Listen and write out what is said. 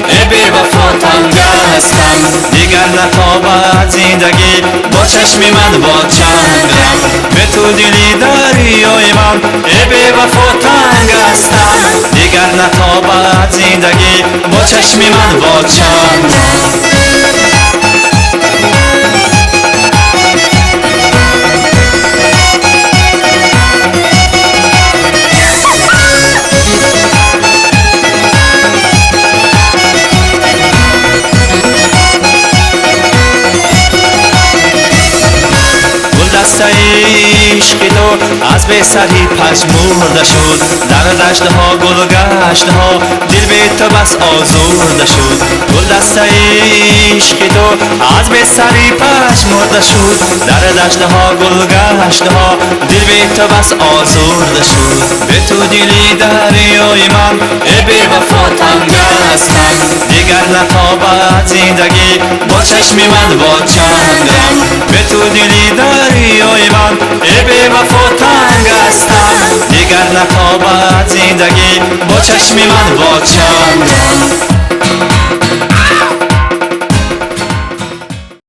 ای بی وفا تنگ هستم. دیگر نتابد زندگی با چشم من با چنگم. به تو دلی دریای من ای بی وفا تنگ هستم. دیگر نتابد زندگی با چشم من با چنگم. دسته عشق تو از بی سری پژمرده شد. در دشت ها گل گشت ها دل بی تو بس آزرده شد. گل دسته عشق تو از بی سری پژمرده شد. در دشت ها گل گشت ها دل بی تو بس آزرده شد. به تو دلی دریای من ای بی وفا تنگ هستم. دیگر نتابد زندگی با چشم من با چنگم. به تو دلی دریای من ای بی وفا تنگ هستم. دیگر نتابد زندگی با چشم من با چنگم.